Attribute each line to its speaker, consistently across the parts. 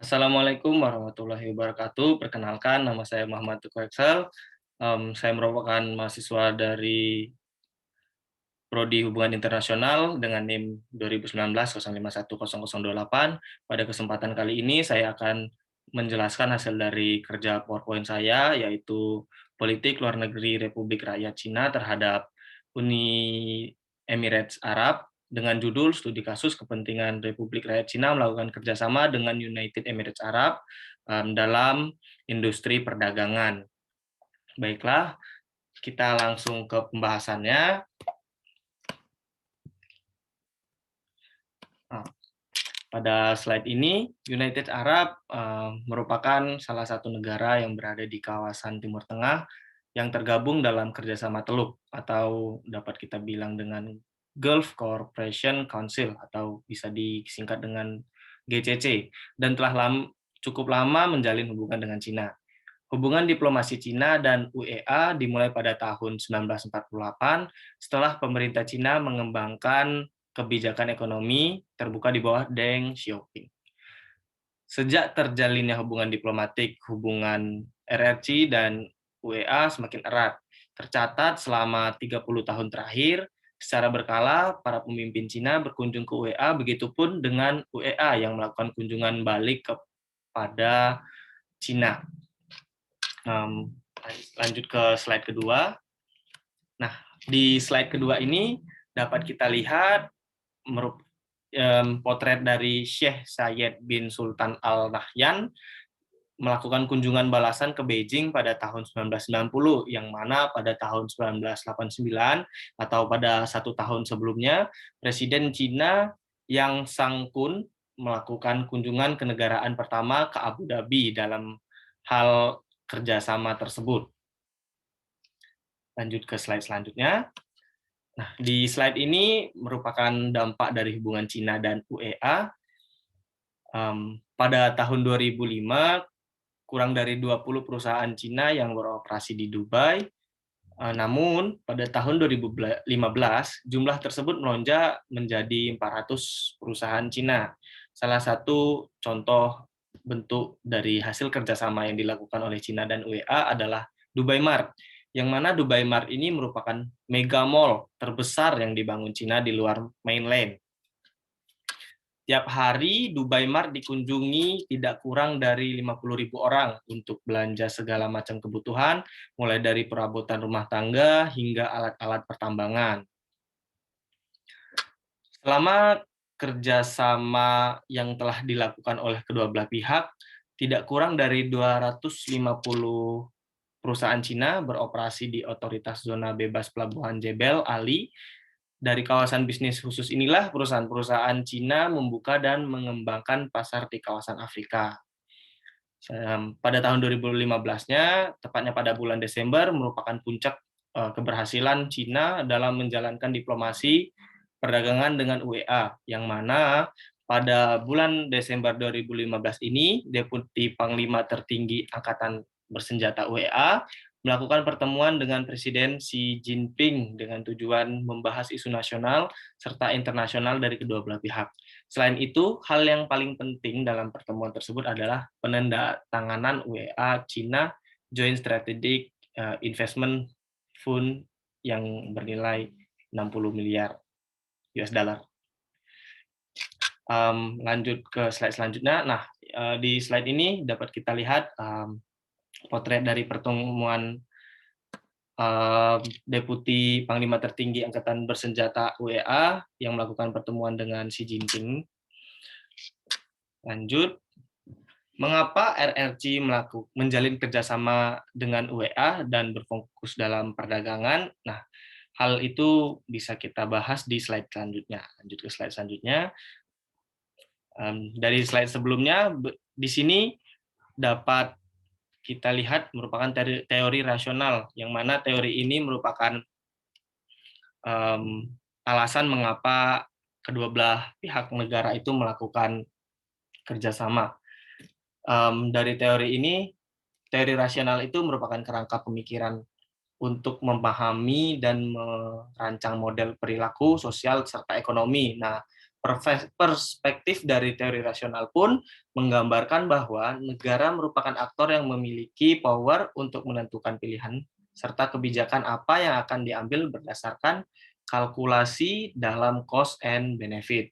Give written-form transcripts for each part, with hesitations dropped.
Speaker 1: Assalamualaikum warahmatullahi wabarakatuh. Perkenalkan, nama saya Muhammad Teguh Excel. Saya merupakan mahasiswa dari Prodi Hubungan Internasional dengan NIM 2019-051008. Pada kesempatan kali ini, saya akan menjelaskan hasil dari kerja PowerPoint saya, yaitu Politik Luar Negeri Republik Rakyat Cina terhadap Uni Emirates Arab, dengan judul Studi Kasus Kepentingan Republik Rakyat Cina melakukan kerjasama dengan United Emirates Arab dalam industri perdagangan. Baiklah, kita langsung ke pembahasannya. Nah, pada slide ini, United Arab merupakan salah satu negara yang berada di kawasan Timur Tengah yang tergabung dalam kerjasama Teluk, atau dapat kita bilang dengan Gulf Cooperation Council, atau bisa disingkat dengan GCC, dan telah cukup lama menjalin hubungan dengan Cina. Hubungan diplomasi Cina dan UEA dimulai pada tahun 1948 setelah pemerintah Cina mengembangkan kebijakan ekonomi terbuka di bawah Deng Xiaoping. Sejak terjalinnya hubungan diplomatik, hubungan RRC dan UEA semakin erat. Tercatat selama 30 tahun terakhir, secara berkala para pemimpin Cina berkunjung ke UEA, begitupun dengan UEA yang melakukan kunjungan balik kepada Cina. Lanjut ke slide kedua. Nah, di slide kedua ini dapat kita lihat potret dari Syekh Zayed bin Sultan Al Nahyan melakukan kunjungan balasan ke Beijing pada tahun 1990, yang mana pada tahun 1989 atau pada 1 tahun sebelumnya, Presiden Cina Yang Sang-kun melakukan kunjungan kenegaraan pertama ke Abu Dhabi dalam hal kerjasama tersebut. Lanjut ke slide selanjutnya. Nah, di slide ini merupakan dampak dari hubungan Cina dan UEA. Pada tahun 2005, kurang dari 20 perusahaan Cina yang beroperasi di Dubai. Namun, pada tahun 2015, jumlah tersebut melonjak menjadi 400 perusahaan Cina. Salah satu contoh bentuk dari hasil kerjasama yang dilakukan oleh Cina dan UEA adalah Dubai Mart, yang mana Dubai Mart ini merupakan mega mall terbesar yang dibangun Cina di luar mainland. Tiap hari Dubai Mart dikunjungi tidak kurang dari 50.000 orang untuk belanja segala macam kebutuhan, mulai dari perabotan rumah tangga hingga alat-alat pertambangan. Selama kerjasama yang telah dilakukan oleh kedua belah pihak, tidak kurang dari 250 perusahaan Cina beroperasi di Otoritas Zona Bebas Pelabuhan Jebel Ali. Dari kawasan bisnis khusus inilah perusahaan-perusahaan Cina membuka dan mengembangkan pasar di kawasan Afrika. Pada tahun 2015-nya, tepatnya pada bulan Desember, merupakan puncak keberhasilan Cina dalam menjalankan diplomasi perdagangan dengan UEA, yang mana pada bulan Desember 2015 ini, Deputi Panglima Tertinggi Angkatan Bersenjata UEA melakukan pertemuan dengan Presiden Xi Jinping dengan tujuan membahas isu nasional serta internasional dari kedua belah pihak. Selain itu, hal yang paling penting dalam pertemuan tersebut adalah penandatanganan UEA China Joint Strategic Investment Fund yang bernilai 60 miliar US dollar. Lanjut ke slide selanjutnya. Nah, di slide ini dapat kita lihat potret dari pertemuan Deputi Panglima Tertinggi Angkatan Bersenjata UEA yang melakukan pertemuan dengan Xi Jinping. Lanjut, mengapa RRC menjalin kerjasama dengan UEA dan berfokus dalam perdagangan? Nah, hal itu bisa kita bahas di slide selanjutnya. Lanjut ke slide selanjutnya. Dari slide sebelumnya, di sini dapat kita lihat merupakan teori rasional, yang mana teori ini merupakan alasan mengapa kedua belah pihak negara itu melakukan kerjasama. Dari teori ini, teori rasional itu merupakan kerangka pemikiran untuk memahami dan merancang model perilaku sosial serta ekonomi. Nah, Perspektif dari teori rasional pun menggambarkan bahwa negara merupakan aktor yang memiliki power untuk menentukan pilihan serta kebijakan apa yang akan diambil berdasarkan kalkulasi dalam cost and benefit.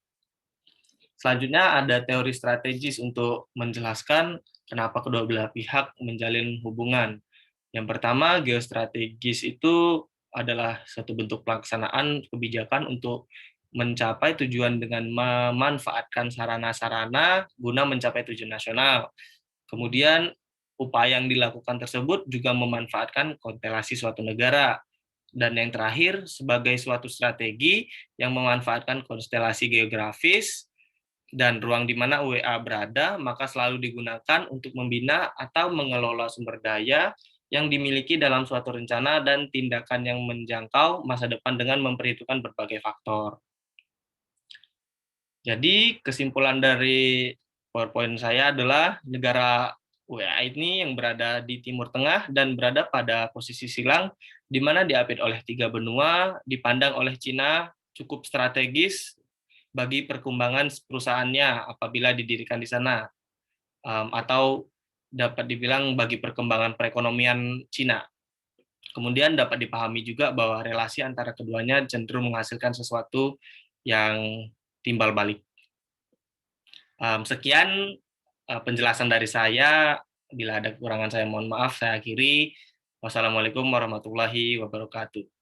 Speaker 1: Selanjutnya ada teori strategis untuk menjelaskan kenapa kedua belah pihak menjalin hubungan. Yang pertama, geostrategis itu adalah satu bentuk pelaksanaan kebijakan untuk mencapai tujuan dengan memanfaatkan sarana-sarana guna mencapai tujuan nasional. Kemudian, upaya yang dilakukan tersebut juga memanfaatkan konstelasi suatu negara. Dan yang terakhir, sebagai suatu strategi yang memanfaatkan konstelasi geografis dan ruang di mana UEA berada, maka selalu digunakan untuk membina atau mengelola sumber daya yang dimiliki dalam suatu rencana dan tindakan yang menjangkau masa depan dengan memperhitungkan berbagai faktor. Jadi kesimpulan dari PowerPoint saya adalah negara UEA ini yang berada di Timur Tengah dan berada pada posisi silang, di mana diapit oleh 3 benua, dipandang oleh Cina cukup strategis bagi perkembangan perusahaannya apabila didirikan di sana, atau dapat dibilang bagi perkembangan perekonomian Cina. Kemudian dapat dipahami juga bahwa relasi antara keduanya cenderung menghasilkan sesuatu yang timbal balik. Sekian penjelasan dari saya. Bila ada kekurangan saya mohon maaf, saya akhiri. Wassalamualaikum warahmatullahi wabarakatuh.